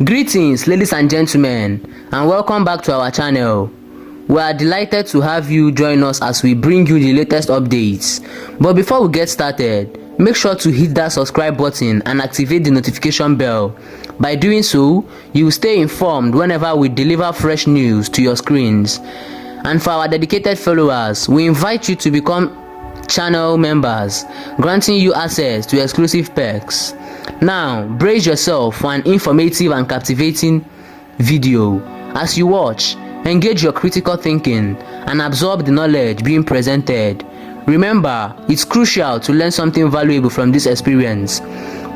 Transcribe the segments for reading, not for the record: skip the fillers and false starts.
Greetings, ladies and gentlemen, and welcome back to our channel. We are delighted to have you join us as we bring you the latest updates. But before we get started, make sure to hit that subscribe button and activate the notification bell. By doing so, you will stay informed whenever we deliver fresh news to your screens. And for our dedicated followers, we invite you to become channel members, granting you access to exclusive perks. Now, brace yourself for an informative and captivating video. As you watch, engage your critical thinking and absorb the knowledge being presented. Remember, it's crucial to learn something valuable from this experience.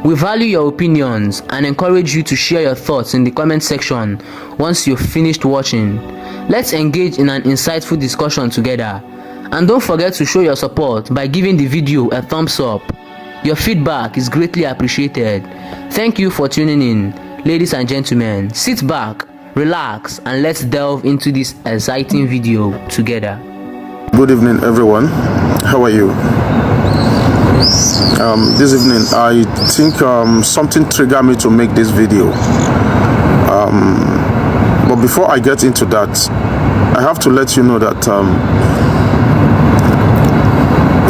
We value your opinions and encourage you to share your thoughts in the comment section once you've finished watching. Let's engage in an insightful discussion together. And don't forget to show your support by giving the video a thumbs up. Your feedback is greatly appreciated. Thank you for tuning in. Ladies and gentlemen, sit back, relax, and let's delve into this exciting video together. Good evening, everyone. How are you? This evening, I think something triggered me to make this video. But before I get into that, I have to let you know that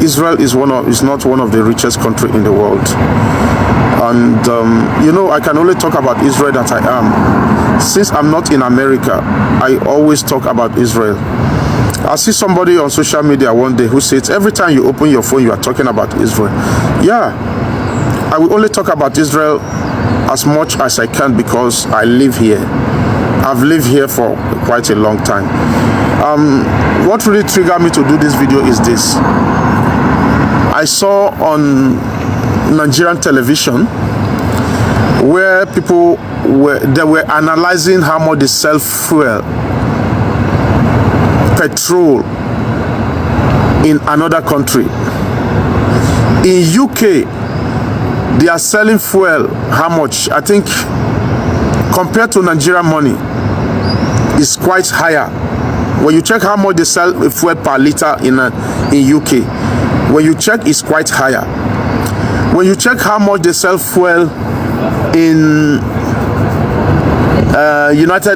Israel is not one of the richest countries in the world. And I can only talk about Israel that I am. Since I'm not in America, I always talk about Israel. I see somebody on social media one day who says every time you open your phone you are talking about Israel. Yeah, I will only talk about Israel as much as I can because I live here. I've lived here for quite a long time. What really triggered me to do this video is this. I saw on Nigerian television where people were analyzing how much they sell fuel, petrol in another country. In UK, they are selling fuel how much? I think compared to Nigerian money, it's quite higher. When you check how much they sell fuel per liter in UK, when you check, it's quite higher. When you check how much they sell fuel in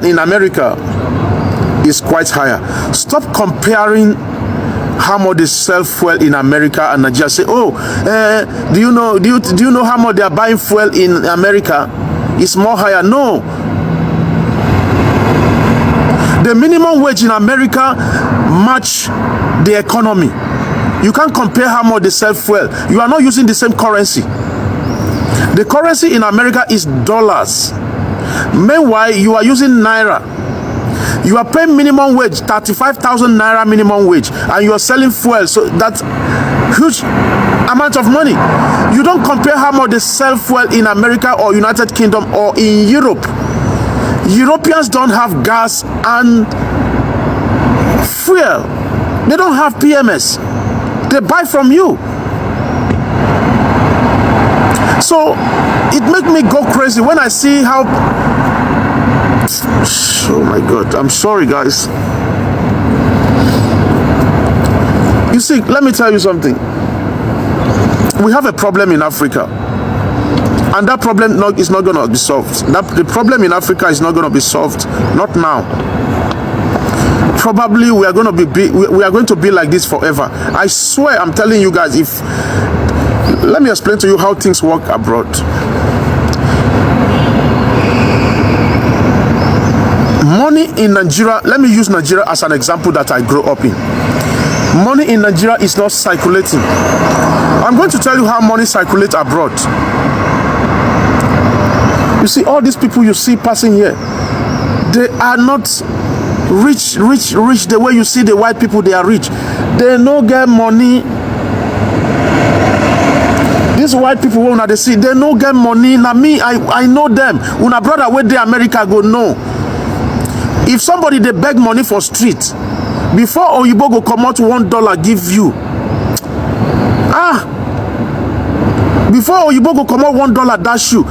in America, it's quite higher. Stop comparing how much they sell fuel in America and Nigeria. Say, do you know how much they are buying fuel in America? It's more higher. No. The minimum wage in America match the economy. You can't compare how much they sell fuel. You are not using the same currency. The currency in America is dollars. Meanwhile, you are using naira. You are paying minimum wage, 35,000 naira minimum wage, and you are selling fuel. So that's huge amount of money. You don't compare how much they sell fuel in America or United Kingdom or in Europe. Europeans don't have gas and fuel. They don't have PMS. They buy from you. So it makes me go crazy when I see how... Oh my God, I'm sorry guys. You see, let me tell you something. We have a problem in Africa, and that problem is not going to be solved. The problem in Africa is not going to be solved, not now. Probably we are going to be like this forever. I swear, I'm telling you guys. Let me explain to you how things work abroad. Money in Nigeria, let me use Nigeria as an example that I grew up in. Money in Nigeria is not circulating. I'm going to tell you how money circulates abroad. You see, all these people you see passing here, they are not rich the way you see the white people. They are rich. They no get money. These white people when they see, they no get money. Now me, I know them. When a brother where they America go, no. If somebody they beg money for street, before Oyibo go come out $1 give you. Before Oyibo go come out $1 dash you,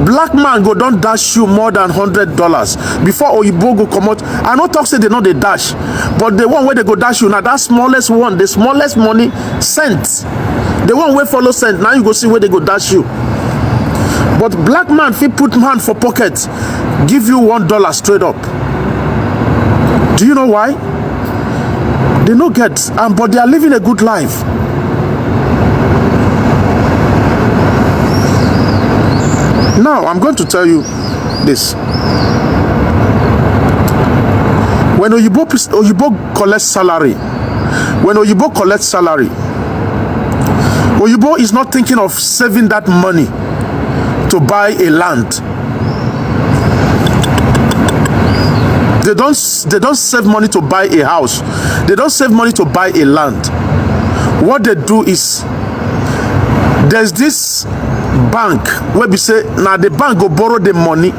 black man go don't dash you more than $100. Before Oyibo go come out, I no talk say they know they dash, but the one where they go dash you now, that smallest one, the smallest money, cents. The one where follow cent, now you go see where they go dash you. But black man fit put hand for pocket, give you $1 straight up. Do you know why? They no get, but they are living a good life. Now I'm going to tell you this. When Oyibo collects salary, Oyibo is not thinking of saving that money to buy a land. They don't save money to buy a house. They don't save money to buy a land. What they do is, there's this bank where we say, now the bank go borrow the money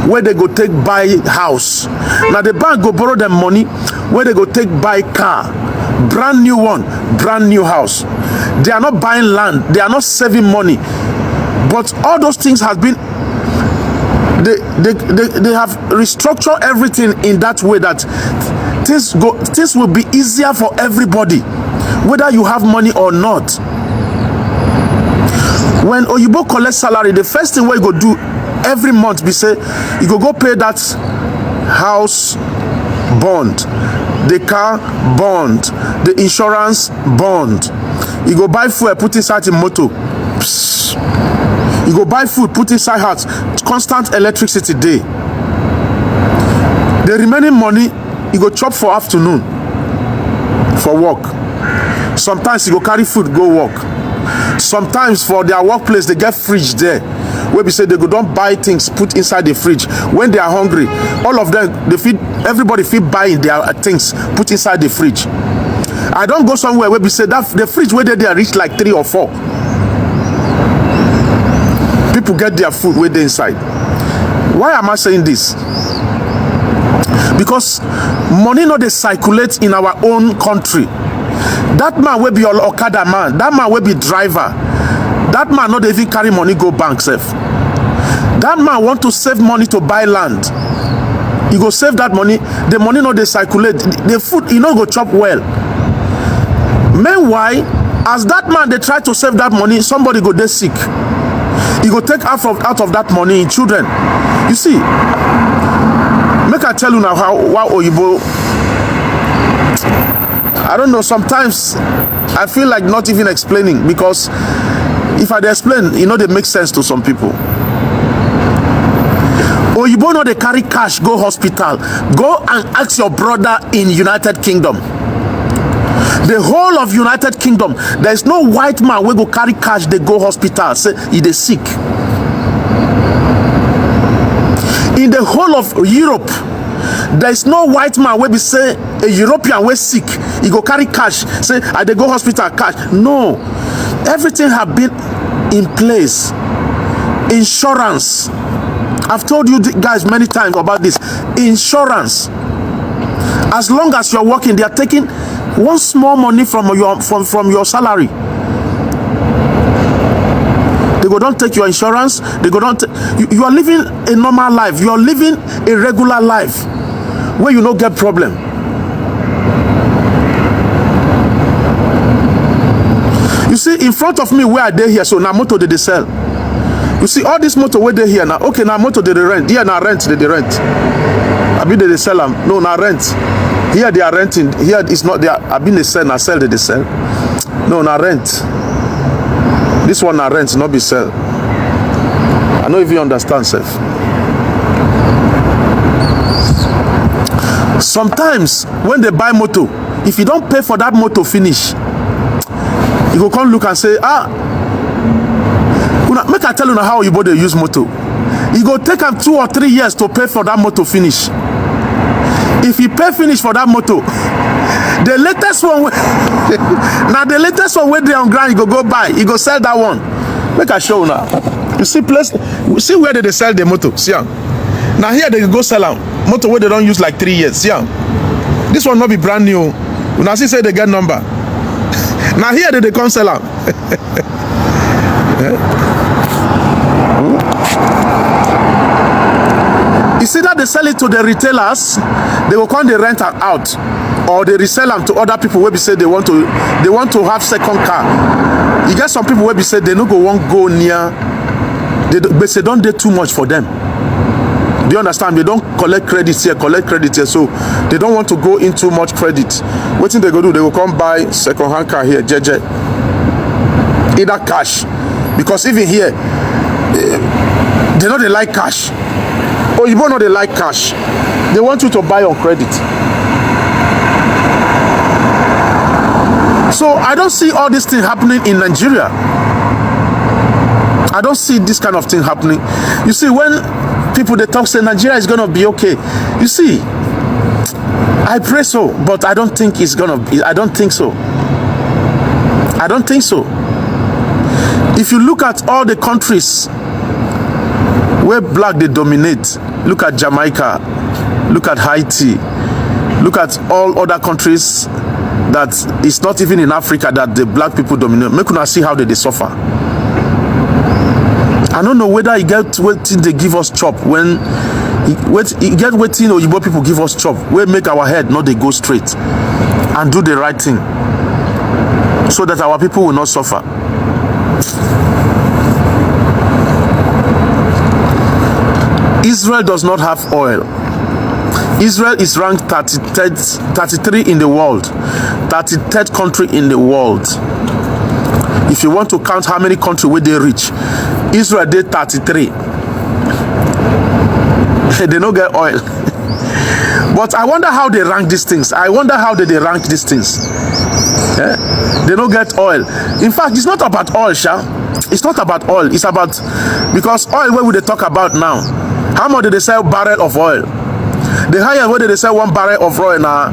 where they go take buy house. Now the bank go borrow the money where they go take buy car, brand new one, brand new house. They are not buying land, they are not saving money. But all those things have been, they have restructured everything in that way that things will be easier for everybody, whether you have money or not. When Oyibo collects salary, the first thing what you go do every month be say, you go pay that house bond, the car bond, the insurance bond. You go buy fuel, put inside the motor. Psst. You go buy food, put inside house. Constant electricity day. The remaining money, you go chop for afternoon for work. Sometimes you go carry food, go work. Sometimes for their workplace, they get fridge there. Where we say they go don't buy things, put inside the fridge. When they are hungry, all of them, everybody feed buying their things, put inside the fridge. I don't go somewhere where we say that the fridge where they are reach like 3 or 4. People get their food where they inside. Why am I saying this? Because money not they circulate in our own country. That man will be all Okada man. That man will be driver. That man not even carry money go bank safe. That man want to save money to buy land. He go save that money. The money not they circulate. The food he not go chop well. Meanwhile, as that man they try to save that money, somebody go dey sick. He go take out of that money in children. You see, make I tell you now how Oyibo. I don't know, sometimes I feel like not even explaining, because if I explain, they make sense to some people. Oyibo know they carry cash, go hospital. Go and ask your brother in United Kingdom. The whole of United Kingdom, there is no white man who go carry cash, they go hospital, say he dey sick. In the whole of Europe, there is no white man where be say a European way sick, he go carry cash, say I dey go hospital cash. No, everything have been in place. Insurance, I've told you guys many times about this. Insurance, as long as you're working, they are taking one small money from your salary. They go don't take your insurance. They go don't. You are living a normal life. You are living a regular life where you don't get problem. You see, in front of me where I dey here, so now motor they sell. You see all this motor where they here now. Okay, now motor they rent. Here now rent they rent. I mean they sell them. No, now rent. Here they are renting. Here it's not there. I mean they sell. Now sell they sell. No, now rent. This one now rent, not be sell. I don't even understand self. Sometimes when they buy motor, if you don't pay for that motor finish, you go come look and say, make I tell you how you both use motor. You go take them 2 or 3 years to pay for that motor finish. If you pay finish for that motor, the latest one now the latest one where they on ground, you go buy, you go sell that one. Make I show you now. You see see where they sell the motor. See now here they go sell them motor where they don't use like 3 years. See this one not be brand new. Now see say they get number. Now here they come sell them. You see that they sell it to the retailers, they will come they rent out, or they resell them to other people where we say they want to have second car. You get some people where we say they no go won't go near They say don't do too much for them. Do you understand? They don't collect credits here, so they don't want to go into much credit. What thing they go do? They will come buy second-hand car here, JJ. Either cash, because even here, they know they like cash. Oh, you know they like cash. They want you to buy on credit. So I don't see all this thing happening in Nigeria. I don't see this kind of thing happening. You see, when people they talk say Nigeria is gonna be okay, you see, I pray so, but I don't think it's gonna be. I don't think so. I don't think so. If you look at all the countries where black they dominate, look at Jamaica, look at Haiti, look at all other countries that it's not even in Africa that the black people dominate. Make una see how they suffer. I don't know whether you get waiting they give us chop when you get waiting or Igbo people give us chop. We make our head not they go straight and do the right thing so that our people will not suffer. Israel does not have oil. Israel is ranked 33 in the world, 33rd country in the world. If you want to count how many countries where they reach, Israel did 33. They don't get oil. But I wonder how they rank these things. I wonder how they rank these things. Yeah? They don't get oil. In fact, it's not about oil, Sha. It's not about oil. It's about, because oil, what would they talk about now? How much do they sell barrel of oil? The higher where they sell one barrel of oil now,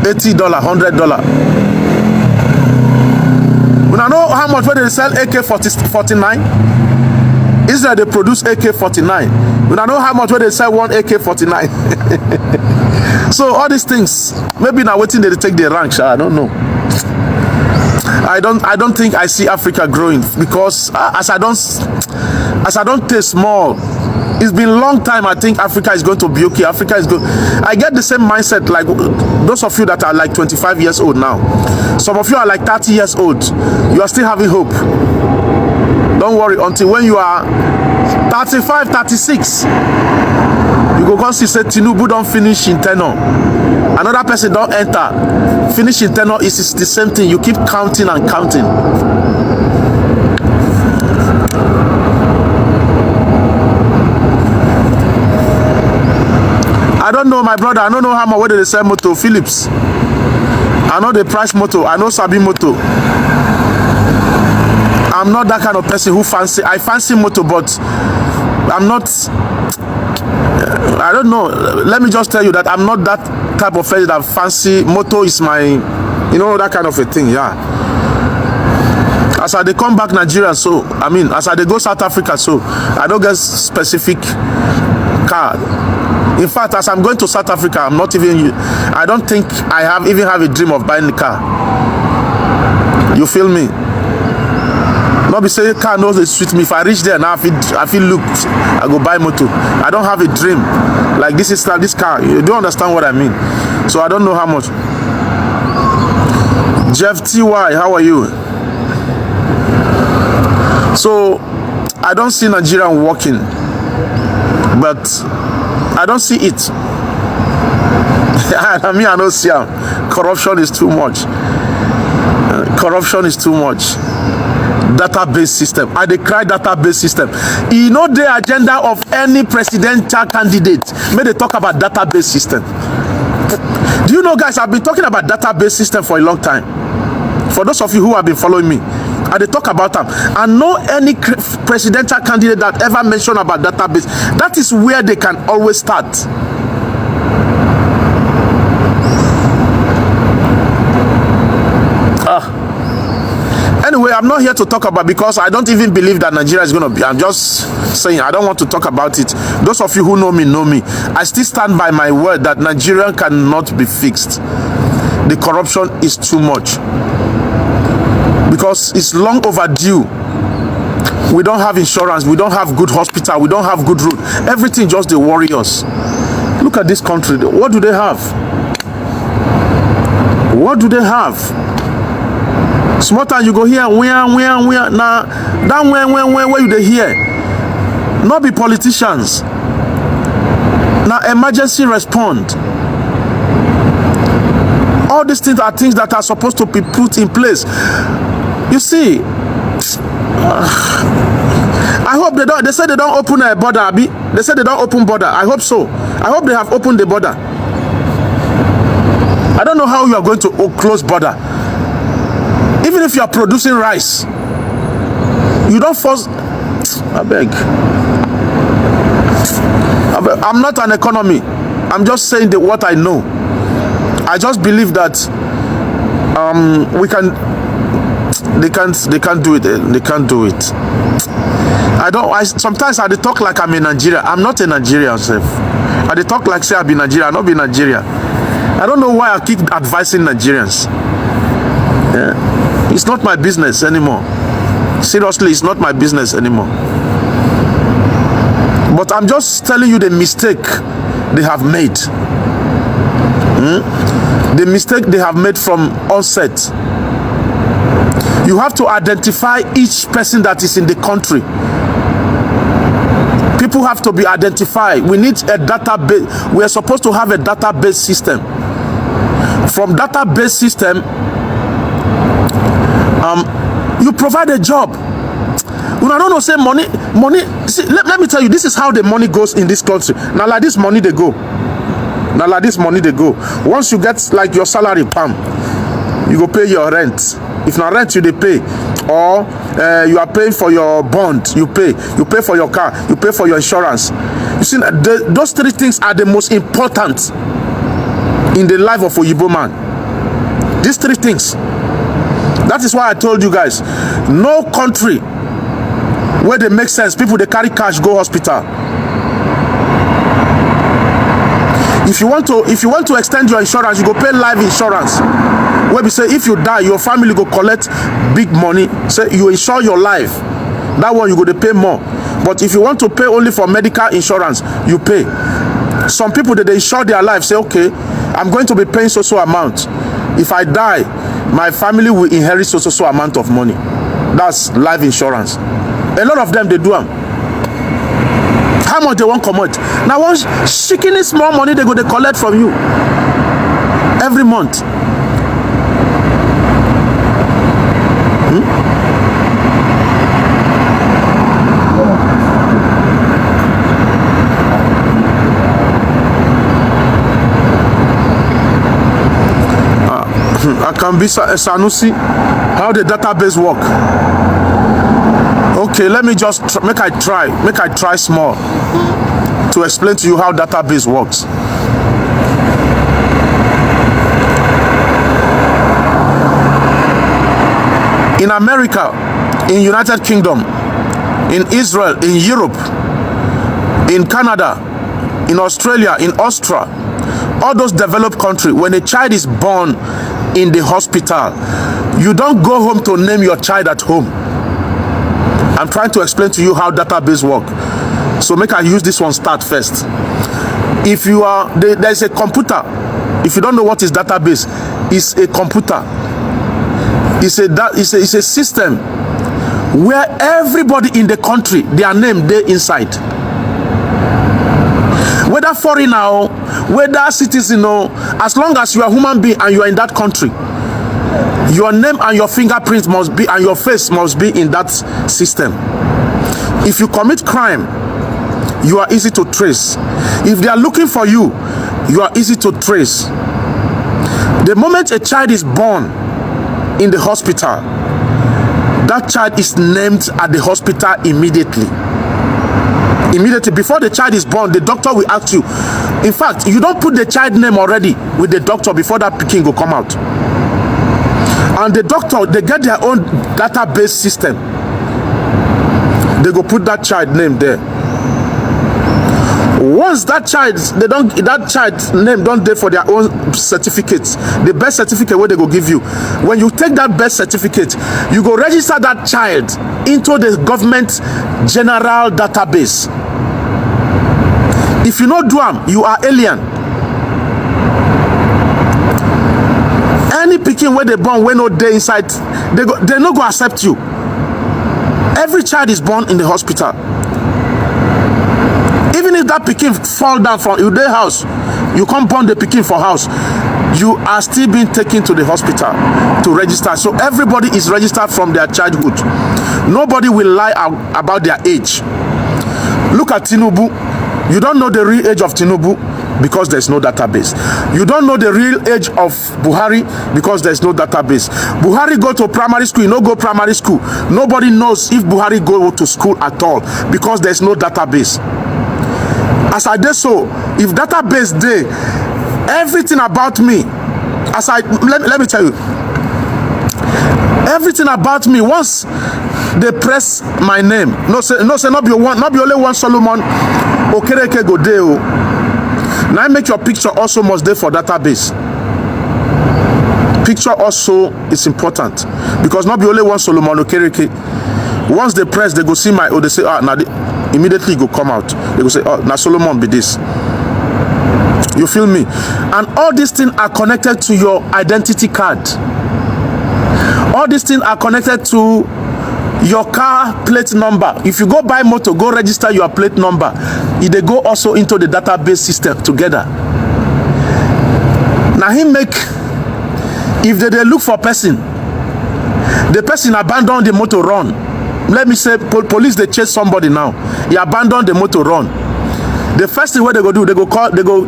$80, $100. We don't know how much where they sell AK-49. Israel they produce AK-49. We don't know how much where they sell one AK-49. So all these things, maybe now waiting they take the rank. I don't know. I don't think I see Africa growing, because as I don't taste small. It's been a long time. I think Africa is going to be okay. Africa is good. I get the same mindset like those of you that are like 25 years old now. Some of you are like 30 years old. You are still having hope. Don't worry until when you are 35, 36. You go come see say Tinubu don't finish in tenure. Another person don't enter. Finish in tenure is the same thing. You keep counting and counting. I don't know, my brother. I don't know how much whether they sell motor Philips. I know the price motor. I know Sabi motor. I'm not that kind of person who fancy. I fancy motor, but I'm not. I don't know. Let me just tell you that I'm not that type of person that fancy motor is my, you know, that kind of a thing. Yeah. As I they come back Nigeria, so I mean, as I they go South Africa, so I don't get specific car. In fact, as I'm going to South Africa, I'm not even. I don't think I even have a dream of buying a car. You feel me? Not be saying car knows they suit me. If I reach there now, I feel looked. I go buy motor. I don't have a dream like this is this car. You don't understand what I mean. So I don't know how much. Jeff TY, how are you? So I don't see Nigeria working, but I don't see it. I mean, I don't see it. Corruption is too much. Corruption is too much. Database system. I decry database system. You know the agenda of any presidential candidate. May they talk about database system. Do you know, guys, I've been talking about database system for a long time. For those of you who have been following me, and they talk about them. And know any presidential candidate that ever mentioned about database. That is where they can always start. Anyway, I'm not here to talk about, because I don't even believe that Nigeria is going to be. I'm just saying I don't want to talk about it. Those of you who know me know me. I still stand by my word that Nigeria cannot be fixed. The corruption is too much. Because it's long overdue. We don't have insurance. We don't have good hospital. We don't have good road. Everything just the warriors. Look at this country. What do they have? What do they have? Small time you go here, where now that where you they hear? not be politicians. Now emergency respond. All these things are things that are supposed to be put in place. You see, I hope they don't. They say they don't open a border. They say they don't open border. I hope so. I hope they have opened the border. I don't know how you are going to close border. Even if you are producing rice, you don't force. I beg. I'm not an economy. I'm just saying what I know. I just believe that we can. They can't do it. They can't do it. Sometimes I talk like I'm in Nigeria. I'm not in Nigeria, self. I talk like say I be Nigeria. I not be Nigeria. I don't know why I keep advising Nigerians. Yeah. It's not my business anymore. Seriously, it's not my business anymore. But I'm just telling you the mistake they have made. The mistake they have made from onset. You have to identify each person that is in the country. People have to be identified. We need a database. We are supposed to have a database system. From database system, you provide a job. When I don't know, say money. See, let me tell you, this is how the money goes in this country. Now, like this money they go. Now, like this money they go. Once you get like your salary, pam, you go pay your rent. If not rent, you they pay, or you are paying for your bond, you pay for your car, you pay for your insurance. You see, those three things are the most important in the life of a Igbo man. These three things. That is why I told you guys, no country where they make sense, people they carry cash go hospital. If you want to extend your insurance, you go pay life insurance. Where we say if you die, your family go collect big money. Say you insure your life. That one you go to pay more. But if you want to pay only for medical insurance, you pay. Some people that they insure their life say, okay, I'm going to be paying so amount. If I die, my family will inherit so amount of money. That's life insurance. A lot of them they do them. How much they won't come out? Now once shaking small money they collect from you every month. I can be Sanusi. How the database work? Okay, let me just make I try small to explain to you how database works. In America, in United Kingdom, in Israel, in Europe, in Canada, in Australia, in Austria, all those developed countries, when a child is born in the hospital, you don't go home to name your child at home. I'm trying to explain to you how database work. So make I use this one start first. If you are there's a computer. If you don't know what is database, it's a computer. It's a system where everybody in the country, their name they inside. Whether foreigner or whether citizen or, as long as you are a human being and you are in that country, your name and your fingerprint must be and your face must be in that system. If you commit crime, you are easy to trace. If they are looking for you, you are easy to trace. The moment a child is born in the hospital, that child is named at the hospital immediately. Immediately before the child is born, the doctor will ask you. In fact, you don't put the child name already with the doctor before that pikin will come out. And the doctor, they get their own database system. They go put that child name there. Once that child's name don't there for their own certificates, the birth certificate where they go give you. When you take that birth certificate, you go register that child into the government general database. If you not do them, you are alien. Any pikin where they born when no day inside, they no go accept you. Every child is born in the hospital. Even if that pikin fall down from your day house, you come born the pikin for house, you are still being taken to the hospital to register. So everybody is registered from their childhood. Nobody will lie about their age. Look at Tinubu. You don't know the real age of Tinubu because there's no database. You don't know the real age of Buhari because there's no database. Buhari go to primary school, you no go primary school. Nobody knows if Buhari go to school at all because there's no database. As I did so, if database day, everything about me, let me tell you, everything about me, once they press my name, not be only one Solomon Okereke go there. Now make your picture also must there for database. Picture also is important because not be only one Solomon Okereke. Once they press, they go see my, or they say, now immediately go come out. They go say, now Solomon be this. You feel me? And all these things are connected to your identity card. All these things are connected to your car plate number. If you go buy motor, go register your plate number. They go also into the database system together. Now he make, if they look for person, the person abandon the motor run. Let me say police they chase somebody now. He abandoned the motor run. The first thing what they go do, they go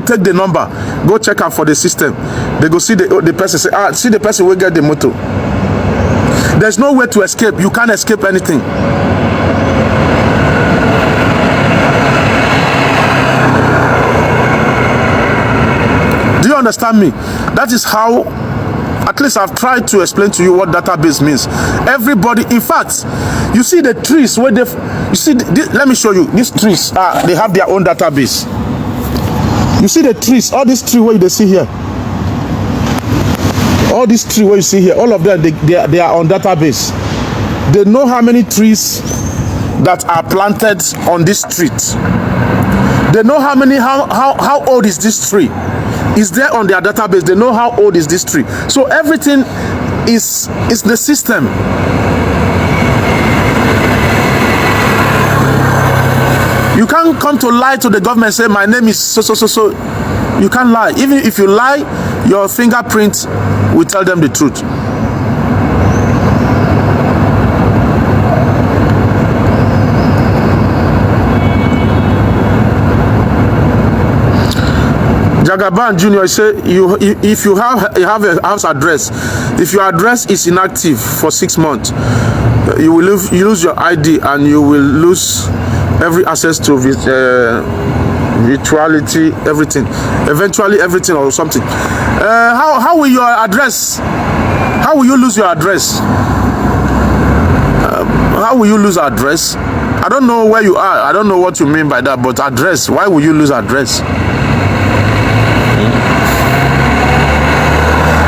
take the number, go check out for the system. They go see the person, say, see the person will get the motor. There's no way to escape. You can't escape anything. Do you understand me? That is how, at least I've tried to explain to you what database means. Everybody, in fact, you see the trees where you see, let me show you, these trees, they have their own database. You see the trees, all these trees where you see here. All these trees where you see here, all of them, they are on database. They know how many trees that are planted on this street. They know how old is this tree. Is there on their database. They know how old is this tree. So everything is the system. You can't come to lie to the government and say my name is so. You can't lie. Even if you lie, your fingerprint will tell them the truth. Jagaban Junior say if you have a house address, if your address is inactive for 6 months, you will lose your ID and you will lose every access to virtuality, everything, eventually everything or something. How will your address? How will you lose your address? How will you lose address? I don't know where you are. I don't know what you mean by that. But address? Why will you lose address?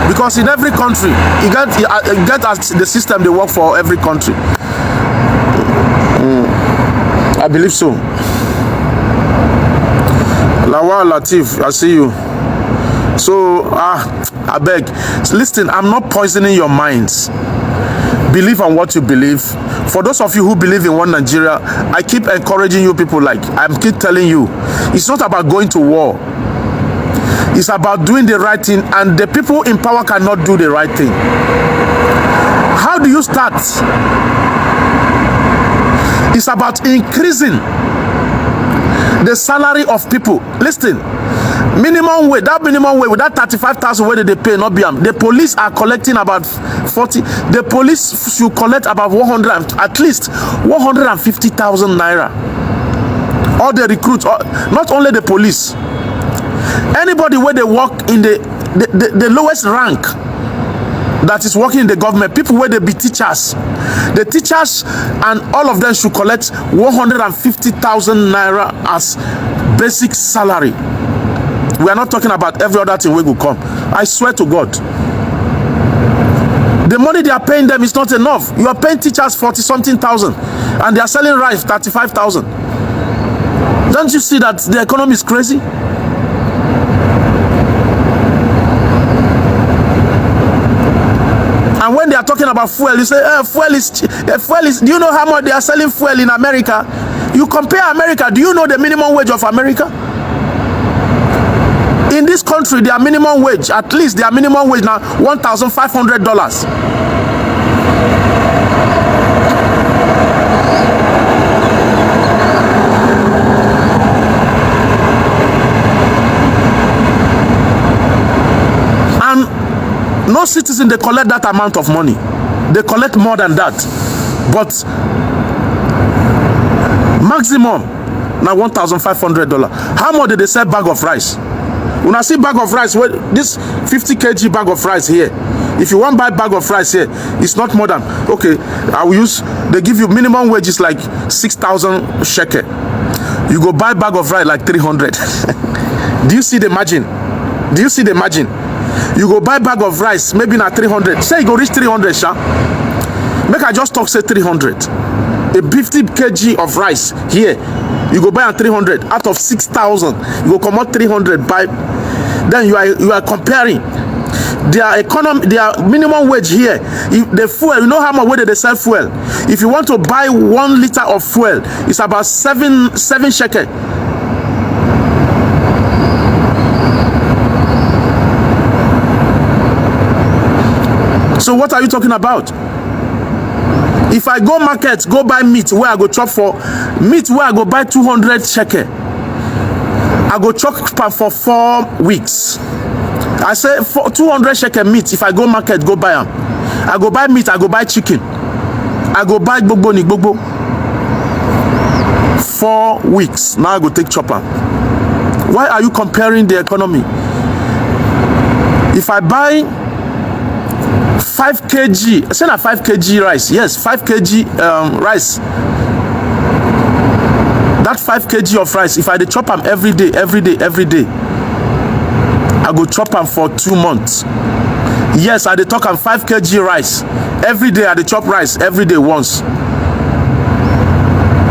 Because in every country, you get as the system they work for every country. I believe so. Lawal Latif, I see you. So, I beg. Listen, I'm not poisoning your minds. Believe on what you believe. For those of you who believe in one Nigeria, I keep encouraging you people, like I keep telling you, it's not about going to war. It's about doing the right thing, and the people in power cannot do the right thing. How do you start? It's about increasing the salary of people. Listen, minimum wage, that minimum wage, with that 35,000 where they pay, not be the police are collecting about 40. The police should collect about 100, at least 150,000 naira. All the recruits, not only the police. Anybody where they work in the lowest rank that is working in the government, people where they be teachers, the teachers and all of them should collect 150,000 naira as basic salary. We are not talking about every other thing we will come. I swear to God, the money they are paying them is not enough. You are paying teachers 40-something thousand and they are selling rice 35,000. Don't you see that the economy is crazy? And when they are talking about fuel, you say, fuel is, do you know how much they are selling fuel in America? You compare America. Do you know the minimum wage of America? In this country, their minimum wage, at least their minimum wage now, $1,500. And no citizen, they collect that amount of money. They collect more than that. But maximum now $1,500. How much did they sell bag of rice? When I see bag of rice, well, this 50 kg bag of rice here, if you want to buy bag of rice here, it's not more than, okay, I will use, they give you minimum wage is like 6,000 shekel. You go buy bag of rice like 300. Do you see the margin? Do you see the margin? You go buy bag of rice, maybe not 300. Say you go reach 300, sha. Make I just talk, say 300. A 50 kg of rice here, you go buy at 300 out of 6,000. You go come out 300 buy. Then you are comparing their economy, their minimum wage here. If the fuel, you know how much where they sell fuel. If you want to buy 1 liter of fuel, it's about 7 shekel. So what are you talking about? If I go market, go buy meat where I go chop for meat where I go buy 200 shekel, I go chop for 4 weeks. I say for 200 shekel meat. If I go market, go buy them. I go buy meat. I go buy chicken. I go buy gbogbo. 4 weeks. Now I go take chopper. Why are you comparing the economy? If I buy 5 kg, say not 5 kg rice. Yes, 5 kg rice. That 5 kg of rice, if I dey chop them every day, I go chop them for 2 months. Yes, I dey talk am 5 kg rice. Every day I dey chop rice every day once.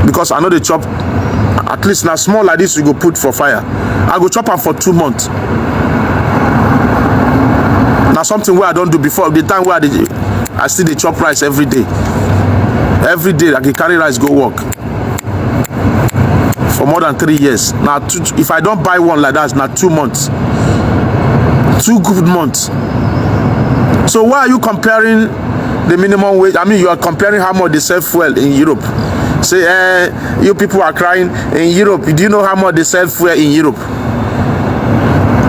Because I know they chop at least now small like this you go put for fire. I go chop them for 2 months. Now something where I don't do before the time where I still dey chop rice every day. Every day I can carry rice go work for more than 3 years. Now if I don't buy one like that, it's now 2 months. 2 good months. So why are you comparing the minimum wage? I mean, you are comparing how much they sell fuel in Europe. Say, you people are crying in Europe. Do you know how much they sell fuel in Europe?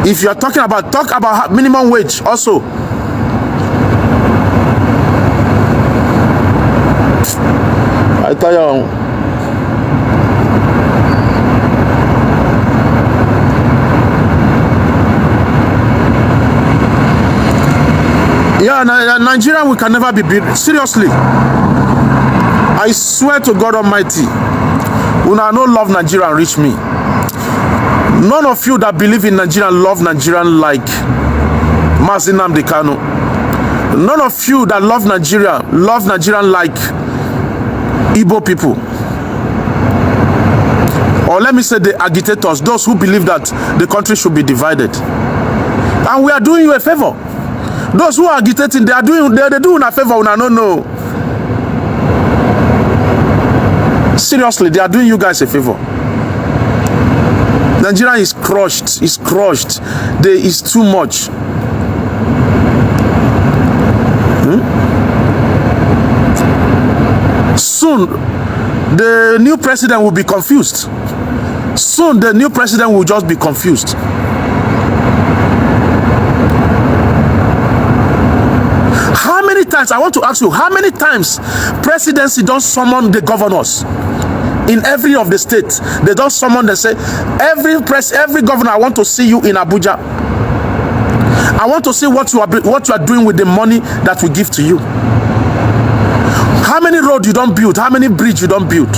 If you are talking about, talk about minimum wage also. I tell you. Yeah, Nigeria, we can never be beat. Seriously. I swear to God Almighty, when I don't love Nigeria and reach me. None of you that believe in Nigeria love Nigerian like Mazi Nnamdi Kanu. None of you that love Nigerian like Igbo people. Or let me say the agitators, those who believe that the country should be divided. And we are doing you a favor. Those who are agitating, they doing a favor when I don't know. Seriously, they are doing you guys a favor. Nigeria is crushed. It's crushed. There is too much. Soon, the new president will be confused. Soon, the new president will just be confused. How many times, I want to ask you, how many times presidency don't summon the governors? In every of the states, they don't summon, they say, every governor, I want to see you in Abuja. I want to see what you are doing with the money that we give to you. How many roads you don't build? How many bridges you don't build?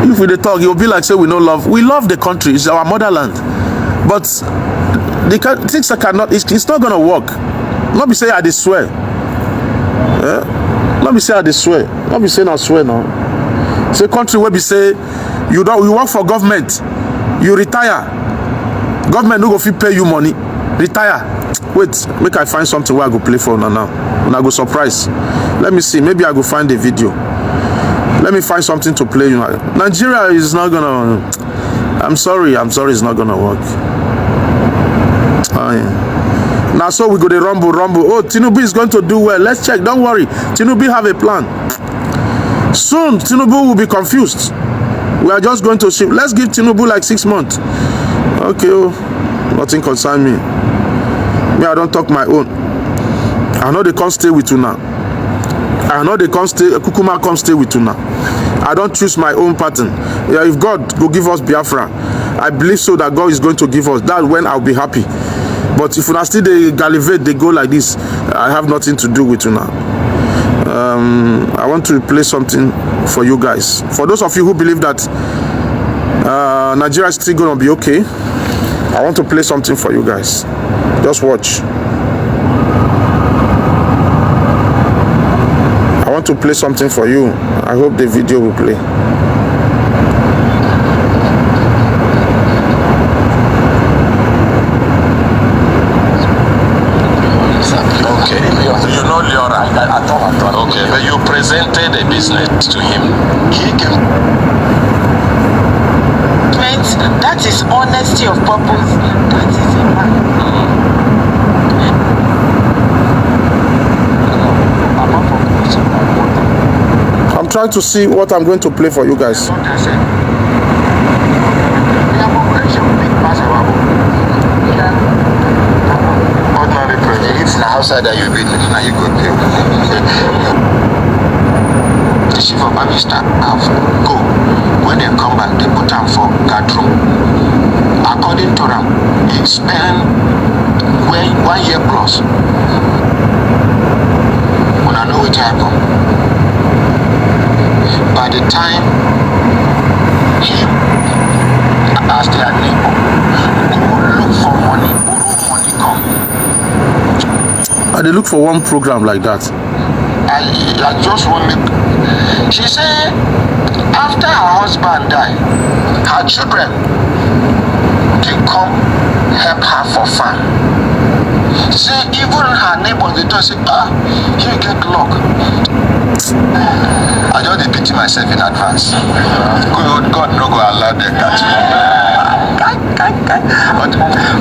If we talk, you'll be like, say we no love. We love the country. It's our motherland. But the things that cannot, it's not gonna work. Not be say I swear. Not be say I swear. Not be saying I swear now. Say country where be say you work for government, you retire. Government no go fit pay you money. Retire. Wait, make I find something where I go play for now. And I go surprise. Let me see. Maybe I go find a video. Let me find something to play. Nigeria is not gonna. I'm sorry. It's not gonna work. Yeah. Now, so we go to rumble. Oh, Tinubu is going to do well. Let's check. Don't worry. Tinubu have a plan. Soon, Tinubu will be confused. We are just going to ship. Let's give Tinubu like 6 months. Okay, oh, nothing concern me. Me, I don't talk my own. I know they can't stay with you now. I know they can't stay. Kukuma can't stay with you now. I don't choose my own pattern. Yeah, if God will give us Biafra, I believe so that God is going to give us. That's when I'll be happy. But if you still they gallivate, they go like this, I have nothing to do with you now. I want to play something for you guys. For those of you who believe that Nigeria is still going to be okay, I want to play something for you guys. Just watch. I want to play something for you. I hope the video will play. Okay, you know Leora. Okay, but you presented a business to him. He can. That is honesty of purpose. That is a man. I'm trying to see what I'm going to play for you guys. Ordinary president. If na outside that you be, now you go pay. The chief of army staff go. When they come back, they put him for guard room. According to them, he spent 1 year plus. When I know what happened, by the time he asked their neighbor, go look for money, borrow money, come. They look for one program like that. I just want to. She said after her husband died, her children they come help her for farm. See, even her neighbors they don't say, you get luck. I just pity myself in advance. God no go allow them catch me.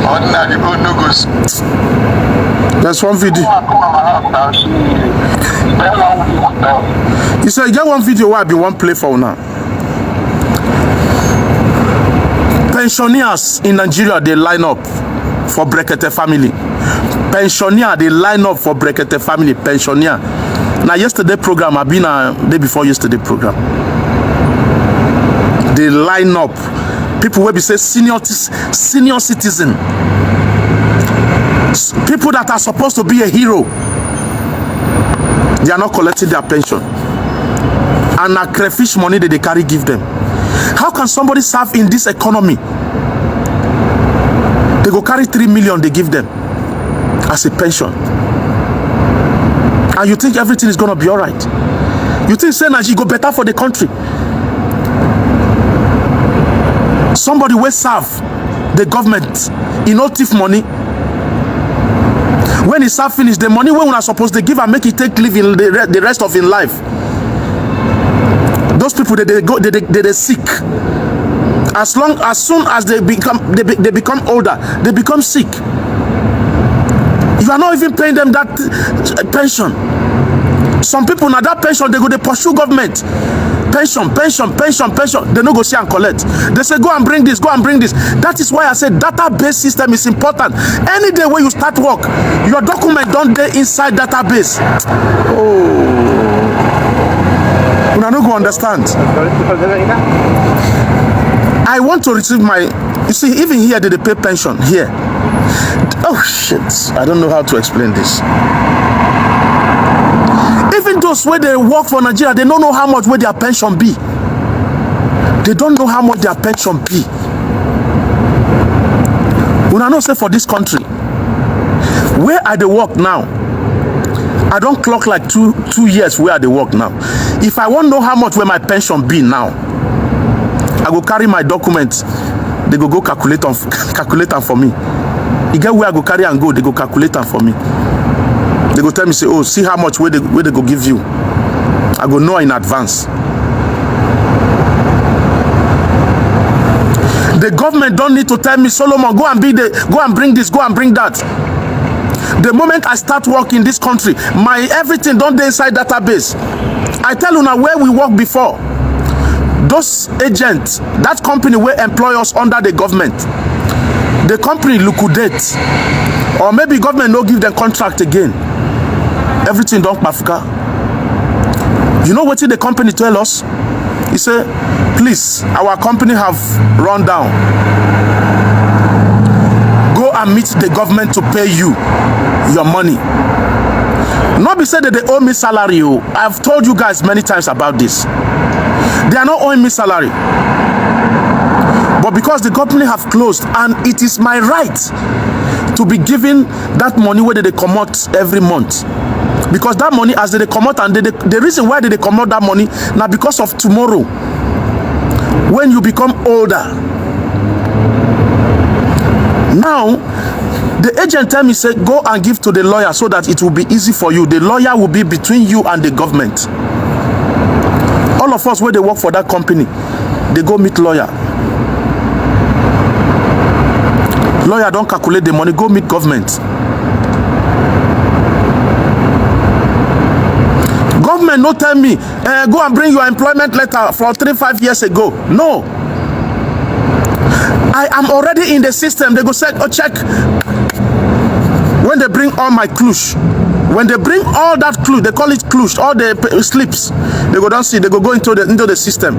Ordinary people no go. There's one video. You said you get one video where I be one play for now. Pensioners in Nigeria, they line up for Brekete family. Pensioner, they line up for Brekete family. Pensioner. Now yesterday program, I've been day before yesterday program. They line up. People will be say senior citizen. People that are supposed to be a hero, they are not collecting their pension, and a crayfish money that they carry give them. How can somebody serve in this economy? They go carry 3 million they give them as a pension, and you think everything is gonna be all right? You think Senaji go better for the country? Somebody will serve the government, he no thief money. When he serve finish, the money when we are supposed to give and make it take live in the rest of his life. Those people they sick. As soon as they become older, they become sick. You are not even paying them that pension. Some people now that pension they go to pursue government. Pension. They no go see and collect. They say go and bring this. That is why I said database system is important. Any day when you start work, your document don't dey inside database. Oh, you no go understand. I want to receive my. You see, even here they pay pension here. Oh shit! I don't know how to explain this. Even those where they work for Nigeria, they don't know how much where their pension be. They don't know how much their pension be. When I know say for this country, where I they work now, I don't clock like two years where I they work now. If I want to know how much where my pension be now, I go carry my documents. They go calculate them for me. You get where I go carry and go, they go calculate am for me. They go tell me, say, oh, see how much where they go give you. I go know in advance. The government don't need to tell me, Solomon, go and bring this, go and bring that. The moment I start working in this country, my everything don't dey inside database. I tell you now where we work before. Those agents, that company will employ us under the government. The company liquidate, or maybe government no give them contract again. Everything don't Africa. You know what the company tell us? He say, please, our company have run down. Go and meet the government to pay you your money. Not be said that they owe me salary. I've told you guys many times about this. They are not owing me salary. But because the company have closed, and it is my right to be given that money where they come out every month. Because that money, as they come out, and the reason why they come out that money, now because of tomorrow, when you become older. Now, the agent tell me, say, go and give to the lawyer so that it will be easy for you. The lawyer will be between you and the government. All of us where they work for that company, they go meet lawyer. Lawyer don't calculate the money, go meet government. Government no tell me, go and bring your employment letter from 3-5 years ago. No. I am already in the system. They go say, oh, check. When they bring all my clues, when they bring all that clue, they call it clues, all the slips, they go down see, they go into the system.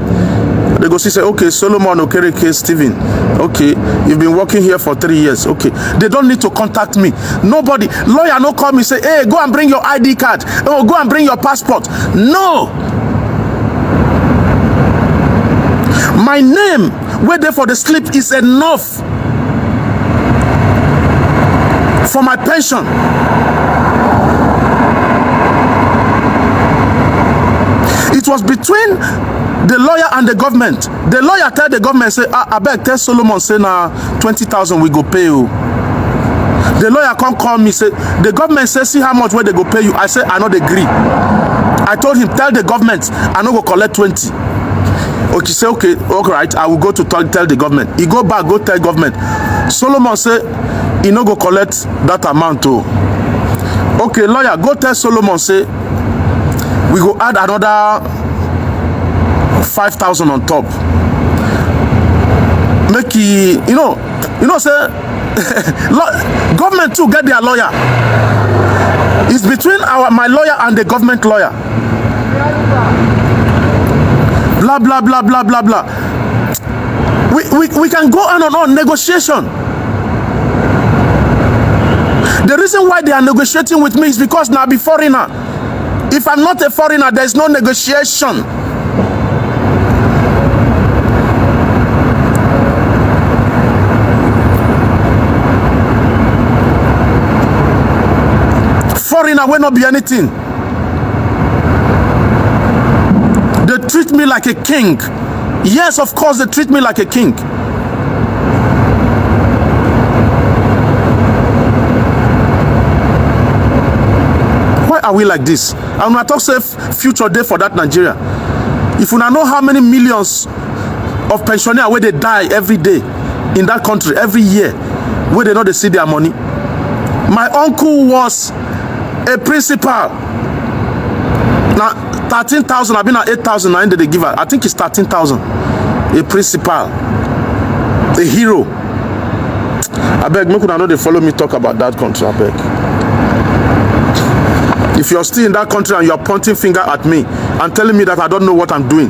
They go see, say, okay, Solomon Okereke Stephen, okay, you've been working here for 3 years, okay. They don't need to contact me. Nobody, lawyer no call me, say, hey, go and bring your ID card, oh, go and bring your passport. No. My name, where there for the slip is enough for my pension. It was between the lawyer and the government. The lawyer tell the government, say, I beg, tell Solomon, say, now 20,000 we go pay you. The lawyer come call me, say, the government say, see how much where they go pay you. I say, I not agree. I told him, tell the government, I not go collect 20. Okay, say, okay, all right, I will go to tell the government. He go back, go tell government. Solomon say, he no go collect that amount too. Okay, lawyer, go tell Solomon, say, we go add another 5,000 on top. Make he, you know, say, government too get their lawyer. It's between my lawyer and the government lawyer. Blah blah blah blah blah blah. We can go on negotiation. The reason why they are negotiating with me is because now I be foreigner. If I'm not a foreigner, there is no negotiation. Foreigner will not be anything. They treat me like a king. Yes, of course, they treat me like a king. Why are we like this? I'm not talk say future day for that Nigeria. If you know how many millions of pensioners where they die every day in that country, every year, where they know they see their money. My uncle was a principal. Now 13,000, I've been at 8,000, and they give her. I think it's 13,000. A principal, a hero. I beg, make una know they follow me talk about that country. I beg. If you're still in that country and you're pointing finger at me and telling me that I don't know what I'm doing,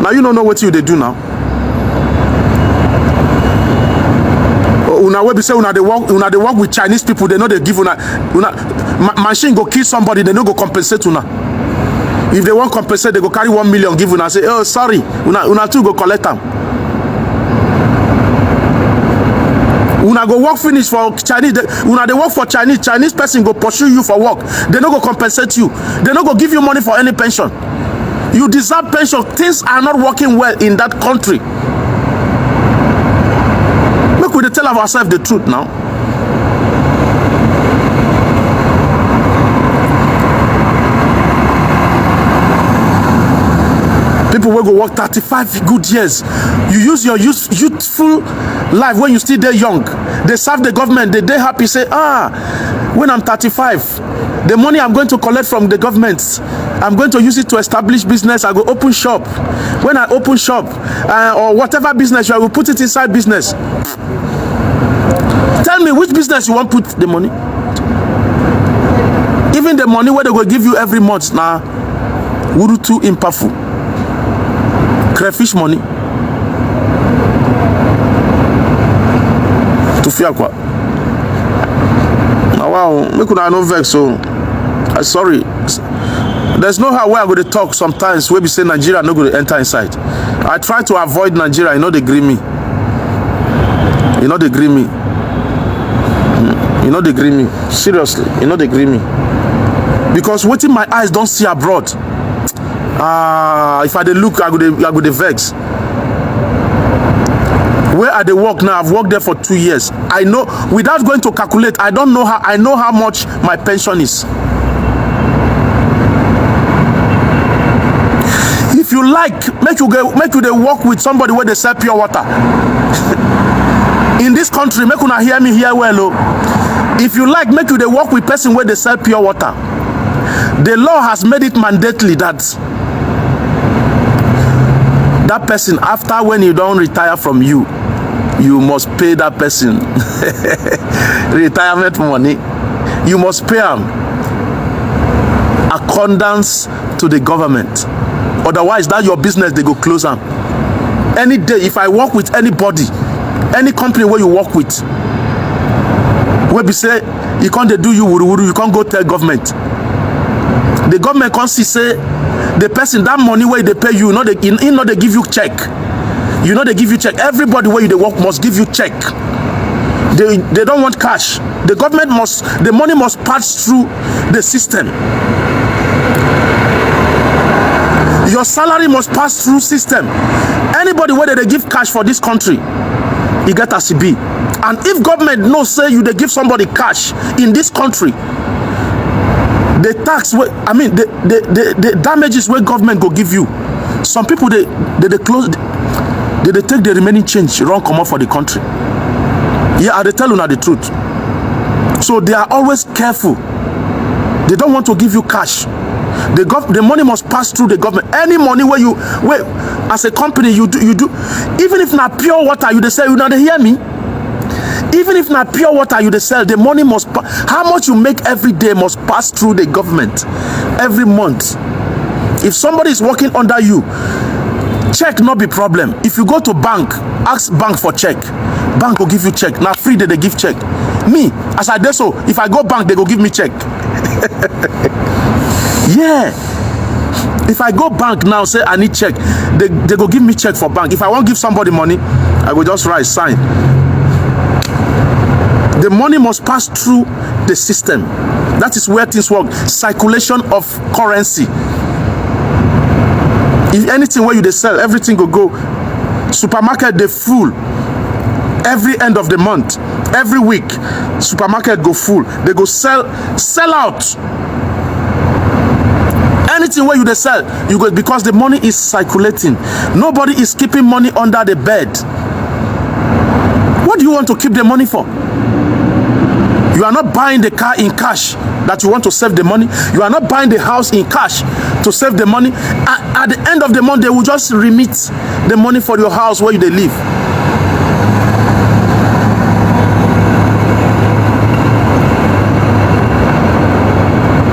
now you don't know what they do now. Una we say una they work with Chinese people. They know they give una machine go kill somebody. They no go compensate una. If they want compensate, they go carry 1 million, give una say, oh sorry, una too go collect them. Una go work finish for Chinese. Una they work for Chinese person go pursue you for work. They no go compensate you. They no go give you money for any pension. You deserve pension. Things are not working well in that country. Make we tell ourselves the truth now. People will go work 35 good years. You use your youthful life when you still there young. They serve the government. They happy say, when I'm 35, the money I'm going to collect from the government, I'm going to use it to establish business. I go open shop. When I open shop or whatever business, I will put it inside business. Tell me which business you want to put the money. Even the money where they will give you every month now, wuru too impactful. Crayfish money. To fear quoi. Now wow, me could no vex so. Sorry. There's no how where I go to talk sometimes where we say Nigeria no go to enter inside. I try to avoid Nigeria, you know they agree me. You know they agree me. You know they agree me. Seriously, you know they agree me. Because what in my eyes don't see abroad. If I dey look, I go dey vex. Where I dey work now, I've worked there for 2 years. I know, without going to calculate, I know how much my pension is. If you like, make you dey work with somebody where they sell pure water. In this country, make una hear me here well. If you like, make you dey work with person where they sell pure water. The law has made it mandatory that person, after when you don't retire from you must pay that person retirement money. You must pay them accordance to the government. Otherwise, that your business, they go close them. Any day, if I work with anybody, any company where you work with, where we say, you can't do you wuru, you can't go tell government. The government can't see say, the person, that money where they pay you, they give you check. You know they give you check. Everybody where you work must give you check. They don't want cash. The money must pass through the system. Your salary must pass through system. Anybody where they give cash for this country, you get a CB. And if government knows say they give somebody cash in this country, the tax, the damages where government go give you. Some people they close, they take the remaining change, run come out for the country. Yeah, they tell you now the truth. So they are always careful. They don't want to give you cash. The money must pass through the government. Any money where as a company you do, even if not pure water, they say, you know, they hear me. Even if not pure water you sell, the money must how much you make every day must pass through the government every month. If somebody is working under you, check not be problem. If you go to bank, ask bank for check. Bank will give you check. Now free they give check. Me, as I do so, if I go bank, they go give me check. Yeah. If I go bank now, say I need check, they go give me check for bank. If I want to give somebody money, I will just write sign. The money must pass through the system. That is where things work. Circulation of currency. If anything where you sell, everything will go. Supermarket they full. Every end of the month, every week, supermarket go full. They go sell out. Anything where you sell, you go because the money is circulating. Nobody is keeping money under the bed. What do you want to keep the money for? You are not buying the car in cash that you want to save the money. You are not buying the house in cash to save the money. At the end of the month, they will just remit the money for your house where you live.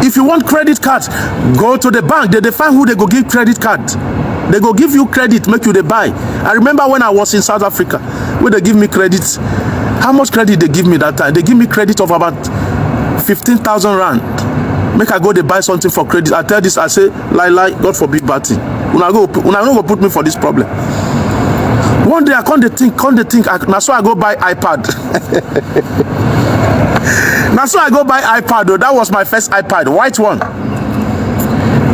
If you want credit cards, go to the bank. They define who they go give credit card. They go give you credit, make you they buy. I remember when I was in South Africa, where they give me credit. How much credit they give me that time? They give me credit of about 15,000 rand. Make I go they buy something for credit. I tell this, I say, lie, God forbid bad thing. Una no go put me for this problem. One day I can't think. Now so I go buy iPad. Now so I go buy iPad. Though. That was my first iPad, white one.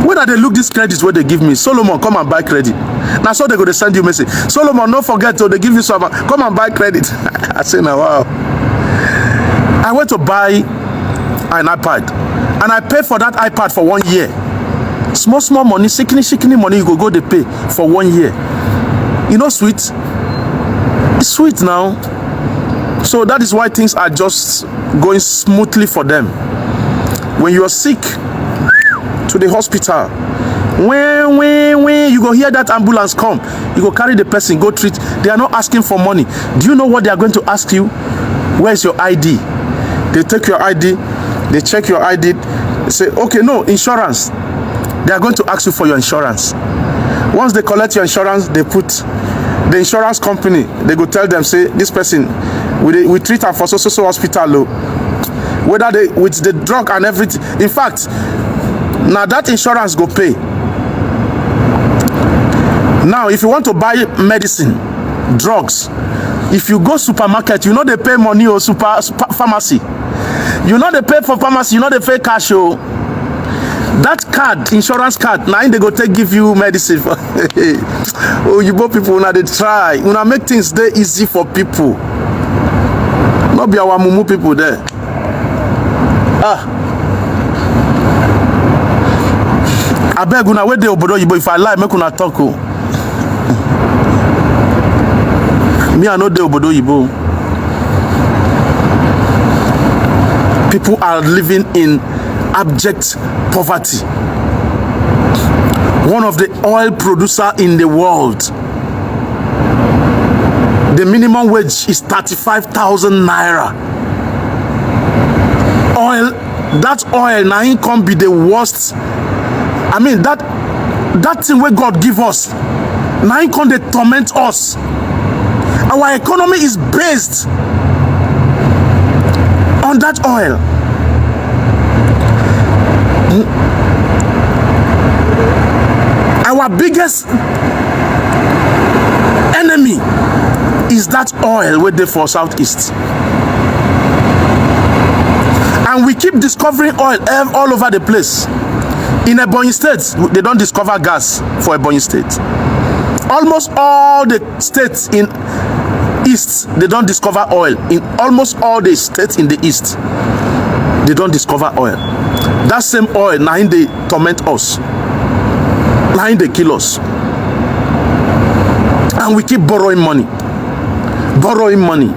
Where they look this credit where they give me? Solomon, come and buy credit. Now so they go to send you message. Solomon, don't forget to they give you some. Come and buy credit. I say now wow. I went to buy an iPad and I paid for that iPad for 1 year. Small money, sickly money, you go they pay for 1 year. You know, sweet. It's sweet now. So that is why things are just going smoothly for them. When you are sick, to the hospital, when you go hear that ambulance come, you go carry the person, go treat. They are not asking for money. Do you know what they are going to ask you? Where's your ID? They take your ID, they check your ID, they say, okay, no, insurance. They are going to ask you for your insurance. Once they collect your insurance, they put the insurance company, they go tell them, say, this person, we treat her for so hospital, whether they, with the drug and everything. In fact, now that insurance go pay. Now, if you want to buy medicine, drugs, if you go supermarket, you know they pay money or super pharmacy. You know they pay for pharmacy, you know they pay cash. That card, insurance card, now they go take give you medicine. Oh, you both people, now they try. Now make things there easy for people. Not be our mumu people there. I beg una where they obodo yibo. If I lie, make una talk. Me, I know the obodo yibo. People are living in abject poverty. One of the oil producer in the world, the minimum wage is 35,000 naira. Oil, that oil now income be the worst. I mean that thing where God give us, now income they torment us. Our economy is based on that oil. Our biggest enemy is that oil where they for Southeast. And we keep discovering oil all over the place. In Ebonyi State, they don't discover gas for Ebonyi State. Almost all the states in East, they don't discover oil. In almost all the states in the East, they don't discover oil. That same oil, now they torment us. Now they kill us. And we keep borrowing money. Borrowing money.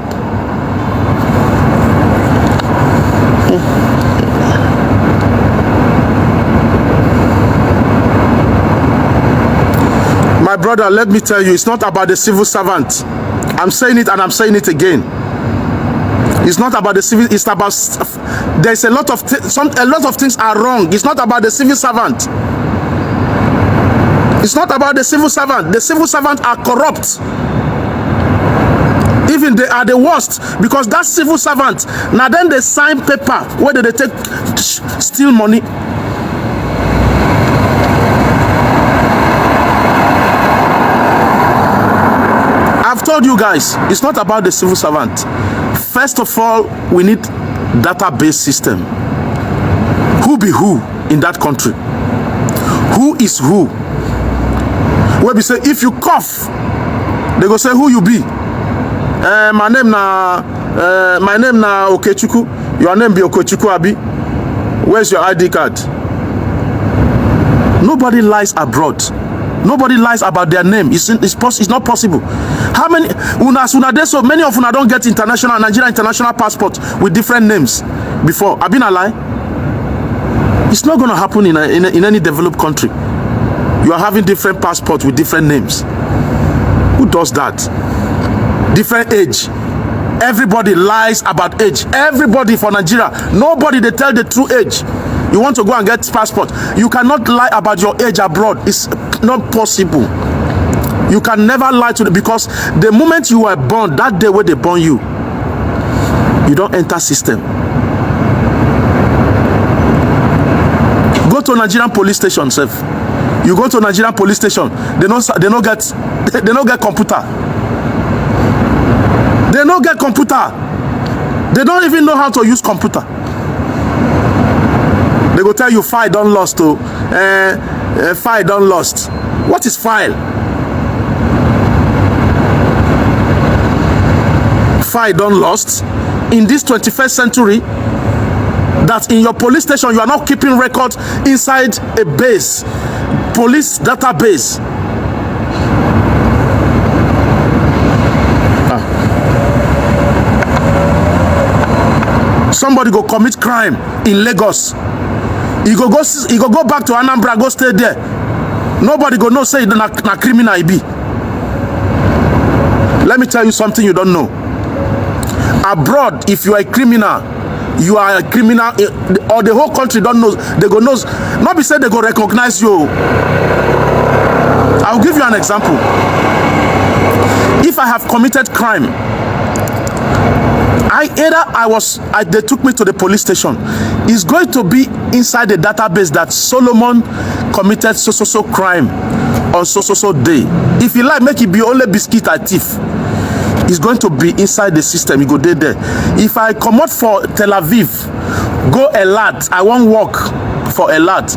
My brother, let me tell you, it's not about the civil servant. I'm saying it and I'm saying it again. It's not about the civil, it's about, there's a lot of things are wrong. It's not about the civil servant. It's not about the civil servant. The civil servants are corrupt. Even they are the worst, because that civil servant, now then they sign paper where they take steal money. I've told you guys, it's not about the civil servant. First of all, we need database system. Who be who in that country? Who is who? Where we say, if you cough, they go say who you be. My name na Okechukwu. Your name be Okechukwu Abi. Where's your ID card? Nobody lies abroad. Nobody lies about their name. It's not possible. How many so many of you don't get international Nigeria international passport with different names before? I've been a lie. It's not going to happen in any developed country. You are having different passports with different names. Who does that? Different age. Everybody lies about age. Everybody for Nigeria. Nobody they tell the true age. You want to go and get passport. You cannot lie about your age abroad. It's not possible. You can never lie to them, because the moment you were born, that day where they born you, you don't enter system. Go to Nigerian police station, sef. You go to Nigerian police station, they don't get computer. They don't get computer. They don't even know how to use computer. They go tell you file done lost. File done lost. What is file? File done lost in this 21st century. that in your police station you are not keeping records inside a base, police database. Somebody go commit crime in Lagos. He go back to Anambra, go stay there. Nobody go know say na criminal he be. Let me tell you something you don't know. Abroad, if you are a criminal, or the whole country don't know. They go know. Not be say they go recognize you. I'll give you an example. If I have committed crime, they took me to the police station. It's going to be inside the database that Solomon committed so crime on so day. If you like, make it be only biscuit and thief. It's going to be inside the system. You go there. If I come out for Tel Aviv, go Elat, I won't work for Elat.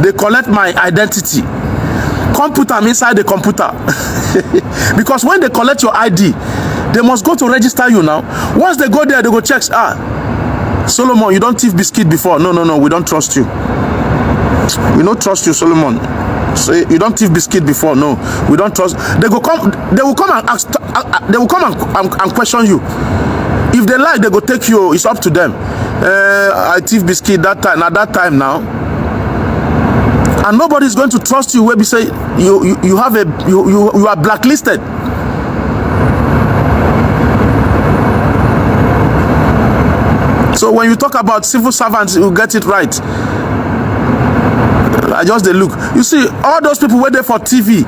They collect my identity. Computer, I'm inside the computer. Because when they collect your ID, they must go to register you now. Once they go there, they go check. Solomon, you don't thief biscuit before. No, we don't trust you. We don't trust you, Solomon. Say you don't thief biscuit before. No, we don't trust. They will come and ask. They will come and question you. If they like, they go take you. It's up to them. I thief biscuit that time. At that time now, and nobody is going to trust you. Where we say you are blacklisted. So when you talk about civil servants, you get it right. I just they look. You see, all those people wait there for TV,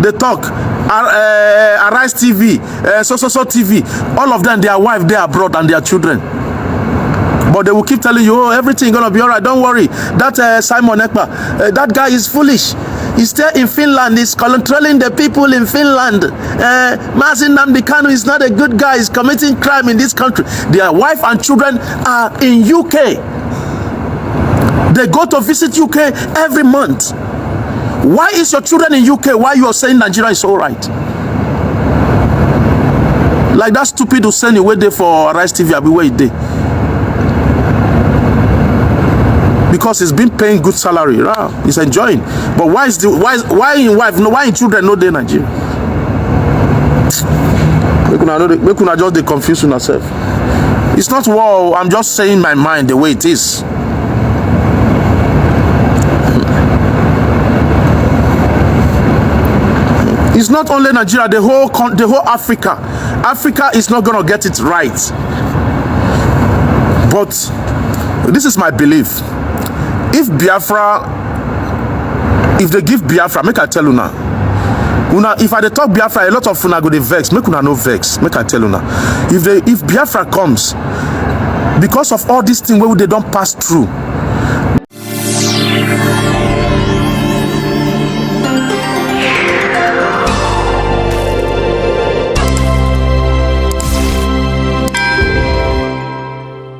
they talk. Arise TV, so TV. All of them, their wife, they are abroad and their children. But they will keep telling you, oh, everything gonna be alright. Don't worry. That Simon Ekpa, that guy is foolish. He's still in Finland. He's controlling the people in Finland. Mazin Nnamdi Kanu is not a good guy. He's committing crime in this country. Their wife and children are in UK. They go to visit UK every month. Why is your children in UK? Why you are saying Nigeria is all right? Like that stupid who send you wait there for Arise TV. I'll be wait there. Because he's been paying good salary, right? He's enjoying. But why in wife? No, why in children? No, they Nigeria. Make una just they confuse yourself. It's not war. I'm just saying my mind the way it is. It's not only Nigeria, the whole Africa. Africa is not gonna get it right. But this is my belief. If they give Biafra, make I tell you now. If I talk Biafra, a lot of una go dey vex. Make una no vex. Make I tell you now. If Biafra comes, because of all these things where they don't pass through,